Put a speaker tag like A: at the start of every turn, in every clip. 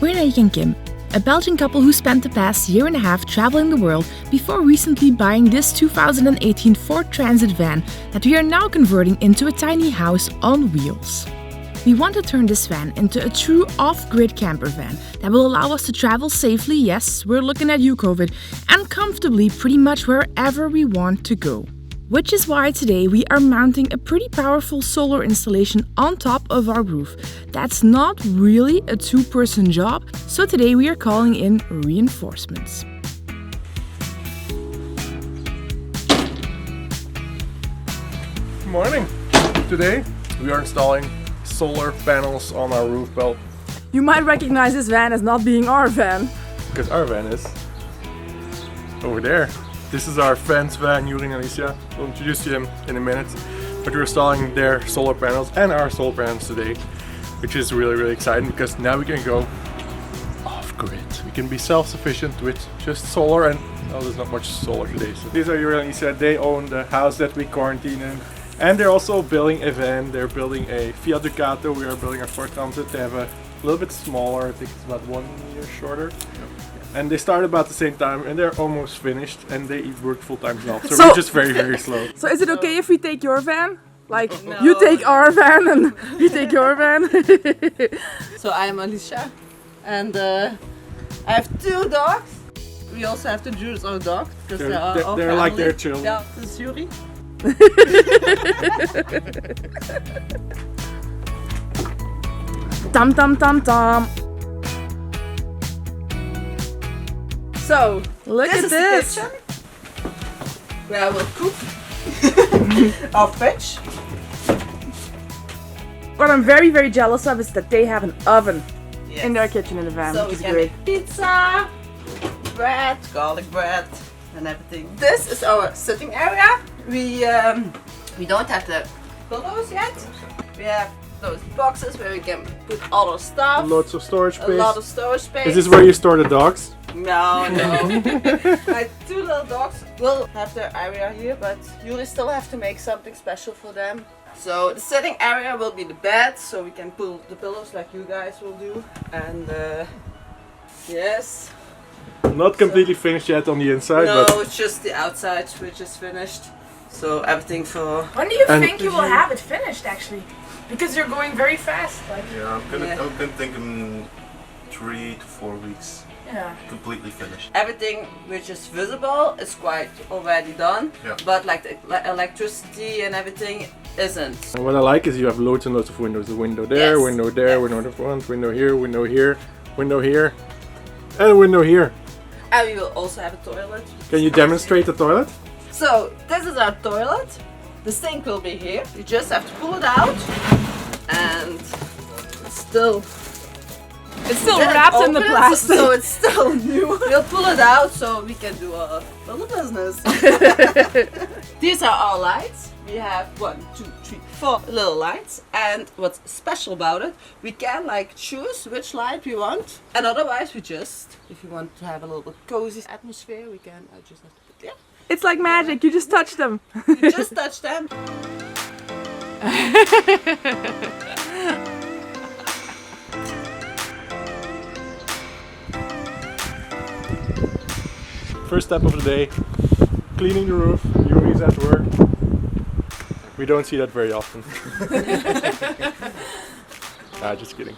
A: We're Naick and Kim, a Belgian couple who spent the past year and a half traveling the world before recently buying this 2018 Ford Transit van that we are now converting into a tiny house on wheels. We want to turn this van into a true off-grid camper van that will allow us to travel safely, yes, we're looking at you COVID, and comfortably pretty much wherever we want to go. Which is why today we are mounting a pretty powerful solar installation on top of our roof. That's not really a two-person job, so today we are calling in reinforcements.
B: Good morning! Today we are installing solar panels on our roof belt.
C: You might recognize this van as not being our van.
B: Because our van is over there. This is our friend's van, Youri Alicia. We'll introduce you him in a minute. But we're installing their solar panels and our solar panels today, which is really exciting because now we can go off-grid. We can be self-sufficient with just solar and, well, there's not much solar today. So these are Youri Alicia. They own the house that we quarantine in. And they're also building a van. They're building a Fiat Ducato. We are building a Ford Transit. They have a little bit smaller. I think it's about 1 year shorter. And they started about the same time, and they're almost finished, and they work full-time now. So we're just very slow.
C: So is it okay if we take your van? Like, no. You take our van and we take your van?
D: So I'm Alicia, and I have 2 dogs. We also have to choose our dogs, because
B: they're like their children.
D: Yeah, this is Youri.
C: Tam tam tam tam.
D: So,
C: look at this.
D: The kitchen where I will cook our fish.
C: What I'm very jealous of is that they have an oven in their kitchen in the van,
D: so
C: which is
D: we can
C: great.
D: make pizza, bread, garlic bread, and everything. This is our sitting area. We don't have the pillows yet. We have those boxes where we can put all our stuff.
B: Lots of storage space.
D: A lot of storage space.
B: Is this where you store the dogs?
D: No. My 2 little dogs will have their area here, but Youri still have to make something special for them. So the sitting area will be the bed, so we can pull the pillows like you guys will do. And yes.
B: Not completely finished yet on the inside,
D: no,
B: but
D: it's just the outside which is finished. So everything for...
C: When do you think you will have it finished, actually? Because you're going very fast. Like.
E: Yeah, I'm gonna think in 3 to 4 weeks.
C: Yeah.
E: Completely finished.
D: Everything which is visible is quite already done, but like the electricity and everything isn't.
B: And what I like is you have loads and loads of windows. A window there,
D: yes.
B: Window there, window in the front, window here, window here, window here, and a window here.
D: And we will also have a toilet.
B: Can you demonstrate the toilet?
D: So this is our toilet. The sink will be here. You just have to pull it out, and it's still
C: wrapped in the plastic.
D: So it's still new. We'll pull it out so we can do a little business. These are our lights. We have 1, 2, 3, 4 little lights, and what's special about it, we can like choose which light we want, and otherwise we just, if you want to have a little bit cozy atmosphere, we can just have to put there.
C: It's like magic, you just touch them.
D: You just touch them.
B: First step of the day, cleaning the roof. Youri's at work. We don't see that very often. Just kidding.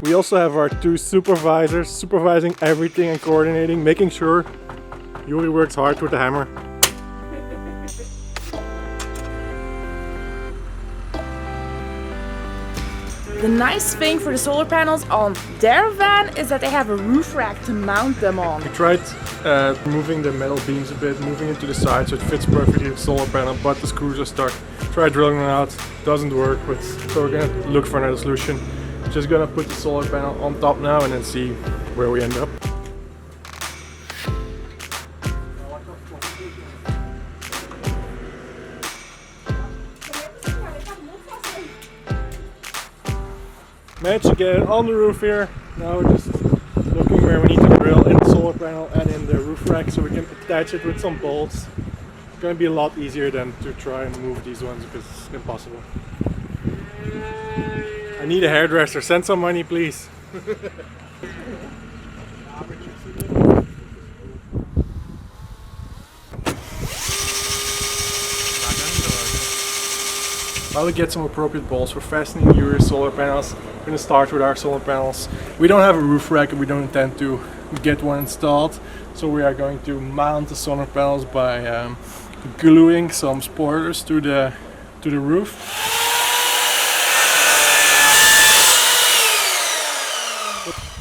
B: We also have our 2 supervisors supervising everything and coordinating, making sure Youri works hard with the hammer.
C: The nice thing for the solar panels on their van is that they have a roof rack to mount them on.
B: We tried moving the metal beams a bit, moving it to the side so it fits perfectly with the solar panel, but the screws are stuck. Tried drilling them out, doesn't work, so we're gonna look for another solution. Just gonna put the solar panel on top now and then see where we end up. Managed to get it on the roof here. Now we're just looking where we need to drill in the solar panel and in the roof rack so we can attach it with some bolts. gonna be a lot easier than to try and move these ones because it's impossible. I need a hairdresser. Send some money, please. While we get some appropriate bolts for fastening Youri's solar panels, we're going to start with our solar panels. We don't have a roof rack and we don't intend to get one installed, so we are going to mount the solar panels by gluing some spoilers to the roof.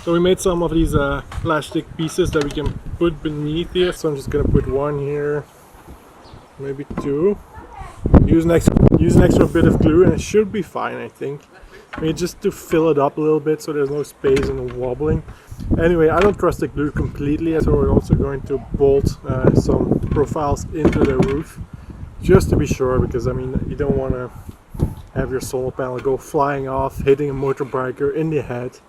B: So we made some of these plastic pieces that we can put beneath here, so I'm just going to put one here, maybe two. Use an extra bit of glue and it should be fine, I think. I mean, just to fill it up a little bit so there's no space and wobbling. Anyway, I don't trust the glue completely, so we're also going to bolt some profiles into the roof just to be sure, because I mean, you don't want to have your solar panel go flying off, hitting a motorbiker in the head.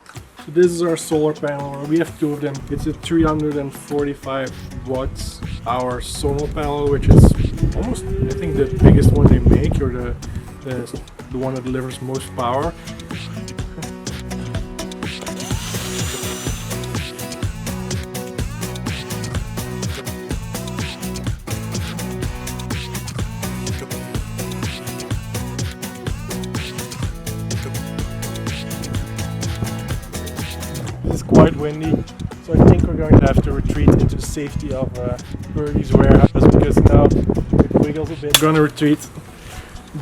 B: So this is our solar panel. We have two of them. It's a 345 watts hour solar panel, which is almost, I think, the biggest one they make, or the one that delivers most power. It's quite windy, so I think we're going to have to retreat into the safety of Birdie's warehouse, because now it wiggles a bit. We're going to retreat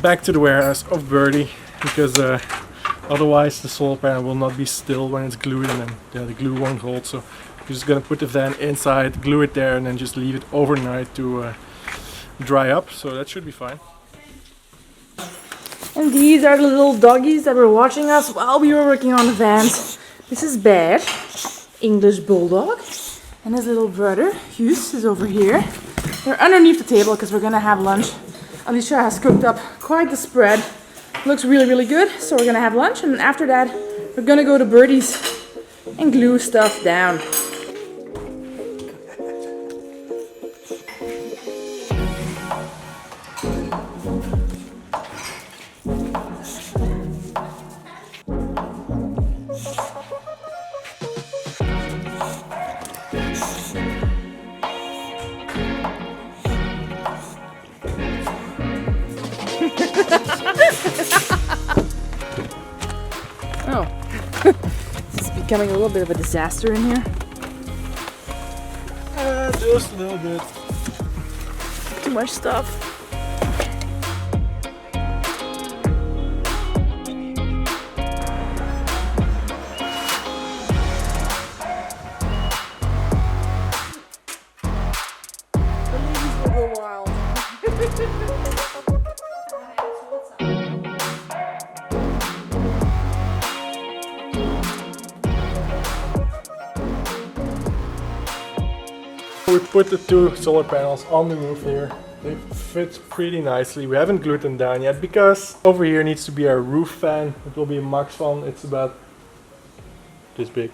B: back to the warehouse of Birdie, because otherwise the solar panel will not be still when it's glued, and then the glue won't hold. So we're just going to put the van inside, glue it there, and then just leave it overnight to dry up, so that should be fine.
C: And these are the little doggies that were watching us while we were working on the vans. This is Bear, English Bulldog, and his little brother, Hughes, is over here. They're underneath the table because we're gonna have lunch. Alicia has cooked up quite the spread. Looks really, really good, so we're gonna have lunch, and after that, we're gonna go to Birdie's and glue stuff down. Oh, this is becoming a little bit of a disaster in here.
B: Just a little bit.
C: Too much stuff. The ladies will go wild.
B: We put the two solar panels on the roof here. They fit pretty nicely. We haven't glued them down yet because over here needs to be our roof fan. It will be a max fan. It's about this big.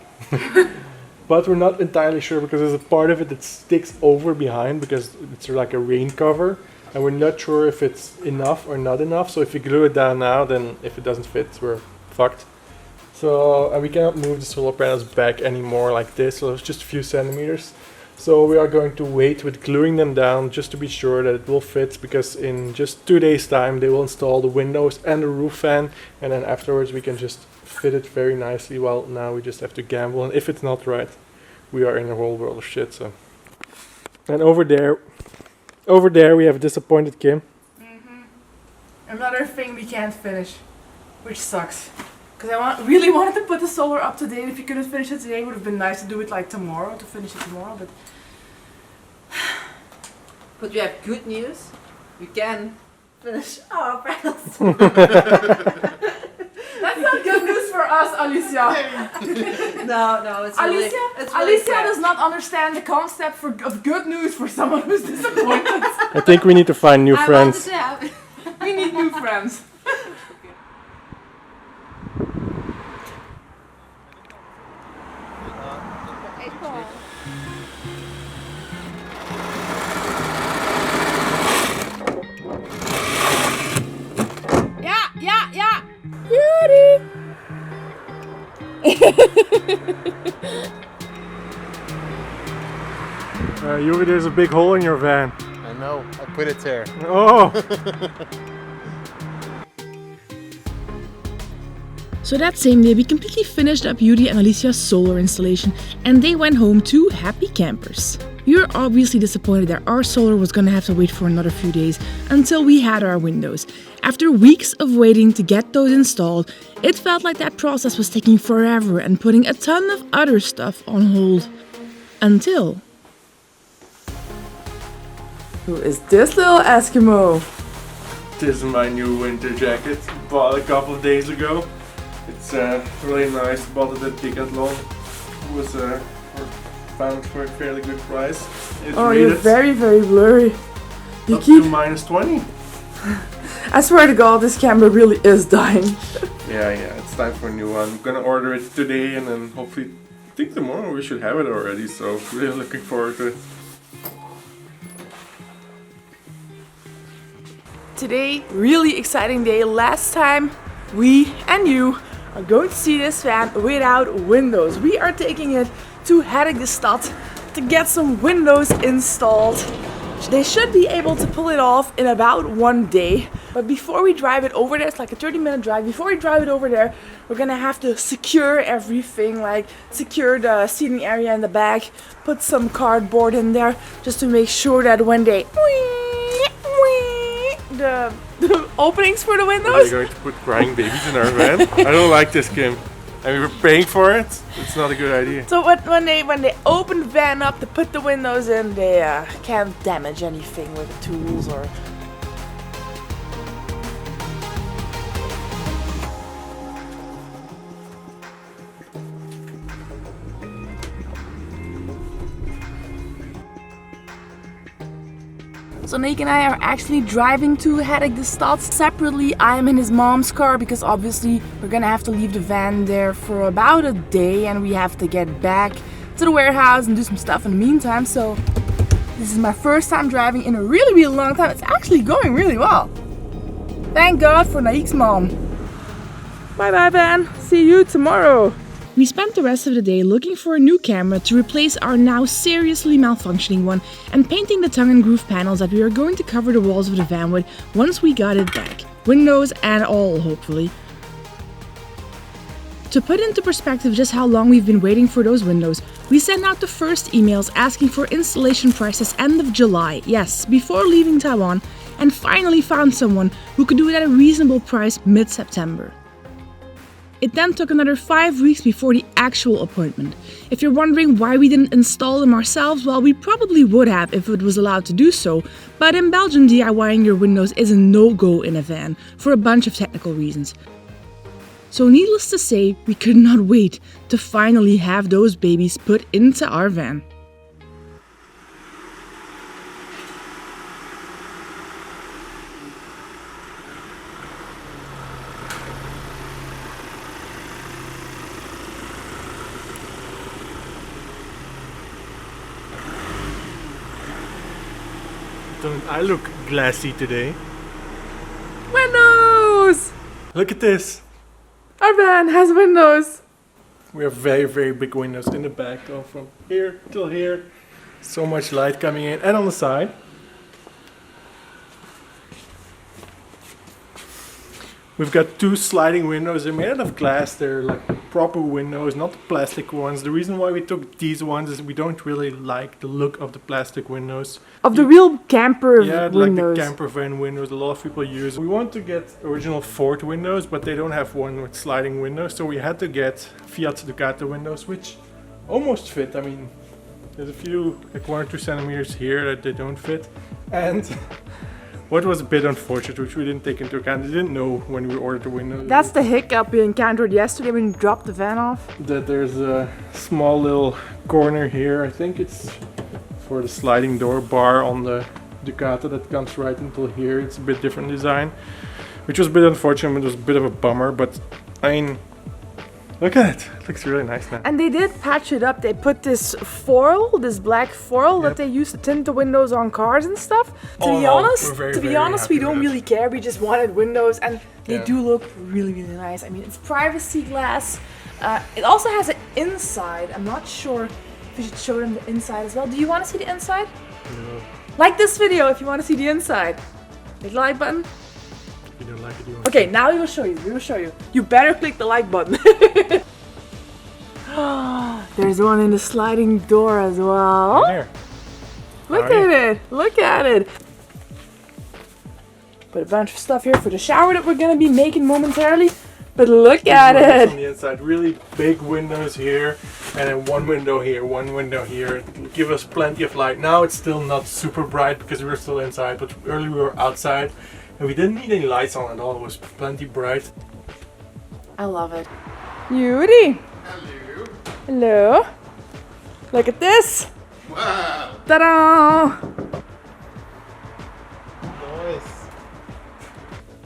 B: But we're not entirely sure because there's a part of it that sticks over behind because it's like a rain cover. And we're not sure if it's enough or not enough. So if we glue it down now, then if it doesn't fit, we're fucked. So and we cannot move the solar panels back anymore like this. So it's just a few centimeters. So we are going to wait with gluing them down just to be sure that it will fit, because in just 2 days time they will install the windows and the roof fan, and then afterwards we can just fit it very nicely. Well, now we just have to gamble, and if it's not right, we are in a whole world of shit. So, and over there we have disappointed Kim.
C: Another thing we can't finish, which sucks. Because I really wanted to put the solar up today. If you couldn't finish it today, it would have been nice to do it like tomorrow, to finish it tomorrow.
D: But we have good news. We can finish our panels.
C: That's not good news for us, Alicia.
D: No, it's really,
C: Alicia does not understand the concept of good news for someone who's disappointed.
B: I think we need to find new friends.
C: We need new friends.
B: Youri, there's a big hole in your van.
F: I know, I put it there.
B: Oh!
A: So that same day, we completely finished up Youri and Alicia's solar installation, and they went home two happy campers. We were obviously disappointed that our solar was gonna have to wait for another few days until we had our windows. After weeks of waiting to get those installed, it felt like that process was taking forever and putting a ton of other stuff on hold. Until...
C: Who is this little Eskimo?
B: This is my new winter jacket. Bought a couple of days ago. It's really nice. Bought it at Decathlon. It was found for a fairly good price. It's
C: Oh, you're very, very blurry. You
B: up
C: keep...
B: to -20.
C: I swear to God, this camera really is dying.
B: Yeah, it's time for a new one. I'm gonna order it today and then hopefully, I think tomorrow we should have it already. So really looking forward to it.
C: Today, really exciting day. Last time, we and you are going to see this van without windows. We are taking it to Naick to get some windows installed. They should be able to pull it off in about 1 day. But before we drive it over there, it's like a 30-minute drive. Before we drive it over there, we're gonna have to secure everything, like secure the seating area in the back, put some cardboard in there, just to make sure that when they the openings for the
B: Are
C: windows.
B: you going to put crying babies in our van? I don't like this, Kim. I mean, we're paying for it. It's not a good idea.
C: So when they open the van up to put the windows in, they can't damage anything with the tools or. So Naick and I are actually driving to Naick separately. I am in his mom's car because obviously we're gonna have to leave the van there for about a day and we have to get back to the warehouse and do some stuff in the meantime. So this is my first time driving in a really, really long time. It's actually going really well. Thank God for Naick's mom. Bye bye van, see you tomorrow.
A: We spent the rest of the day looking for a new camera to replace our now seriously malfunctioning one and painting the tongue and groove panels that we are going to cover the walls of the van with once we got it back. Windows and all, hopefully. To put into perspective just how long we've been waiting for those windows, we sent out the first emails asking for installation prices end of July, yes, before leaving Taiwan, and finally found someone who could do it at a reasonable price mid-September. It then took another 5 weeks before the actual appointment. If you're wondering why we didn't install them ourselves, well, we probably would have if it was allowed to do so, but in Belgium DIYing your windows is a no-go in a van for a bunch of technical reasons. So needless to say, we could not wait to finally have those babies put into our van.
B: Don't I look glassy today?
C: Windows!
B: Look at this.
C: Our van has windows.
B: We have very, very big windows in the back, going from here till here. So much light coming in, and on the side. We've got two sliding windows. They're made out of glass. They're like proper windows, not the plastic ones. The reason why we took these ones is we don't really like the look of the plastic windows.
C: Of the real camper
B: Yeah,
C: windows.
B: like the camper van windows a lot of people use. We want to get original Ford windows, but they don't have one with sliding windows. So we had to get Fiat Ducato windows, which almost fit. I mean, there's a few, like 1 or 2 centimeters here that they don't fit. And what was a bit unfortunate, which we didn't take into account, we didn't know when we ordered the windows.
C: That's the hiccup we encountered yesterday when you dropped the van off.
B: That there's a small little corner here. I think it's for the sliding door bar on the Ducato that comes right until here. It's a bit different design, which was a bit unfortunate. It was a bit of a bummer, but I mean, look at it. It looks really nice now.
C: And they did patch it up. They put this foil, this black foil that they use to tint the windows on cars and stuff. To
B: All
C: be
B: in all,
C: honest,
B: we're very,
C: we
B: very happy
C: don't
B: with it.
C: really care. We just wanted windows, and they
B: Yeah.
C: do look really, really nice. I mean, it's privacy glass, It also has an inside. I'm not sure if we should show them the inside as well. Do you want to see the inside?
B: No.
C: Like this video if you want to see the inside. Hit the like button.
B: If you don't like it, you won't.
C: Okay, now we will show you. We will show you. You better click the like button. There's one in the sliding door as well.
B: There.
C: Look at it. Look at it. Put a bunch of stuff here for the shower that we're gonna be making momentarily. But look at it.
B: On the inside, really big windows here, and then one window here, one window here. Give us plenty of light. Now it's still not super bright because we were still inside, but earlier we were outside, and we didn't need any lights on at all. It was plenty bright.
C: I love it. Youri.
E: Hello.
C: Hello. Look at this.
E: Wow.
C: Ta-da!
F: Nice.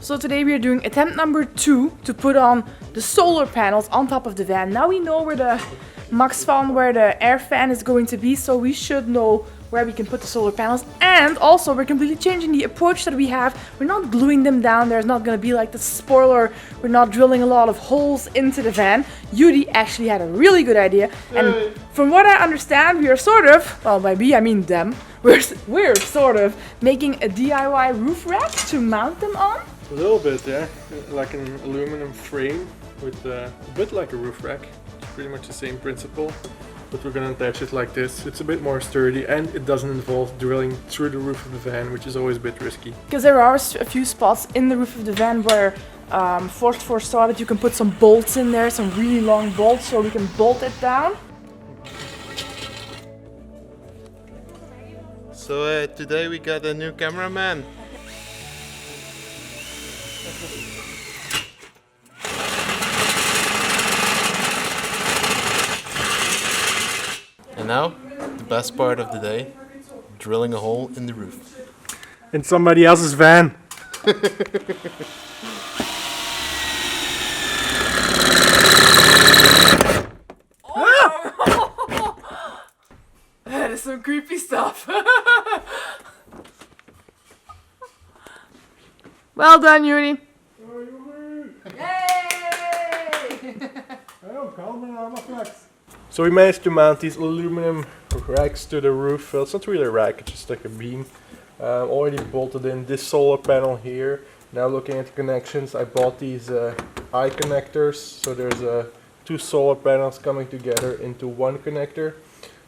C: So today we are doing attempt number 2 to put on the solar panels on top of the van. Now we know where the max fan, where the air fan is going to be, so we should know where we can put the solar panels. And also we're completely changing the approach that we have. We're not gluing them down. There's not going to be like the spoiler. We're not drilling a lot of holes into the van. Youri actually had a really good idea. And from what I understand, we are sort of, well by we I mean them, we're sort of making a DIY roof rack to mount them on.
B: A little bit there, like an aluminum frame with a bit like a roof rack. It's pretty much the same principle, but we're gonna attach it like this. It's a bit more sturdy and it doesn't involve drilling through the roof of the van, which is always a bit risky.
C: Because there are a few spots in the roof of the van where Force saw that you can put some bolts in there, some really long bolts, so we can bolt it down.
F: So today we got a new cameraman. And now, the best part of the day, drilling a hole in the roof.
B: In somebody else's van.
C: That is some creepy stuff. Well done, Youri.
B: So we managed to mount these aluminum racks to the roof. Well, it's not really a rack, it's just like a beam. Already bolted in this solar panel here. Now looking at the connections, I bought these eye connectors. So there's 2 solar panels coming together into one connector.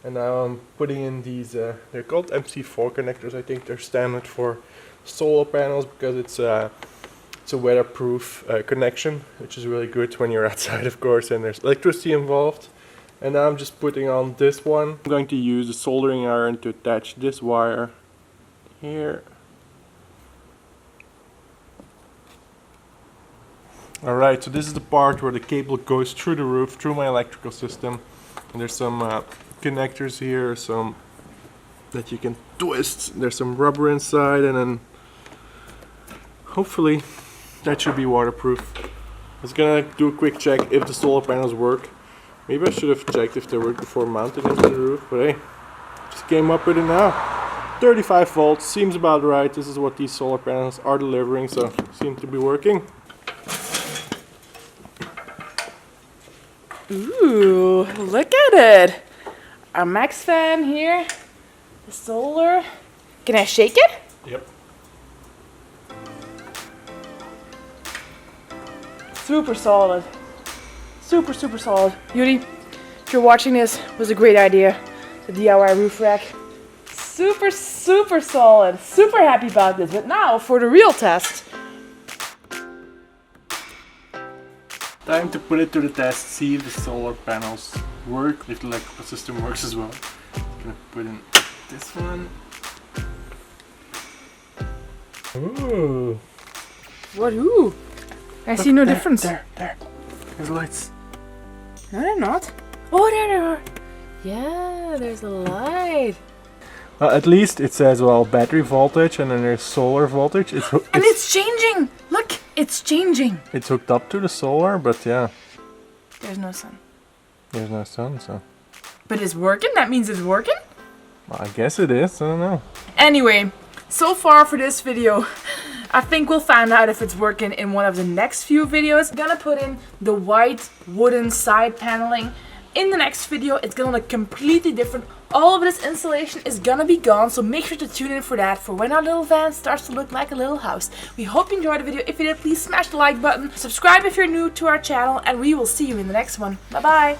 B: And now I'm putting in these, they're called MC4 connectors. I think they're standard for solar panels because it's a weatherproof connection, which is really good when you're outside, of course, and there's electricity involved. And now I'm just putting on this one. I'm going to use a soldering iron to attach this wire here. Alright, so this is the part where the cable goes through the roof, through my electrical system. And there's some connectors here, some that you can twist. There's some rubber inside, and then hopefully that should be waterproof. I was gonna do a quick check if the solar panels work. Maybe I should have checked if they work before mounting into the roof, but hey, just came up with it now. 35 volts, seems about right. This is what these solar panels are delivering, so seem to be working.
C: Ooh, look at it. Our max fan here, the solar. Can I shake it?
B: Yep.
C: Super solid. Super solid. Youri, if you're watching this, it was a great idea. The DIY roof rack. Super solid. Super happy about this. But now for the real test.
B: Time to put it to the test, see if the solar panels work, if the electrical system works as well. I'm gonna put in this one. Ooh.
C: What? Ooh. I see no difference.
B: There. There's lights.
C: No, they're not. Oh, there they are. Yeah, there's a light.
B: At least it says, well, battery voltage, and then there's solar voltage.
C: And it's changing. Look, it's changing.
B: It's hooked up to the solar, but yeah.
C: There's no sun.
B: There's no sun, so.
C: But it's working? That means it's working?
B: Well, I guess it is, I don't know.
C: Anyway, so far for this video, I think we'll find out if it's working in one of the next few videos. I'm gonna put in the white wooden side paneling. In the next video, it's gonna look completely different. All of this insulation is gonna be gone, so make sure to tune in for that, for when our little van starts to look like a little house. We hope you enjoyed the video. If you did, please smash the like button, subscribe if you're new to our channel, and we will see you in the next one. Bye bye!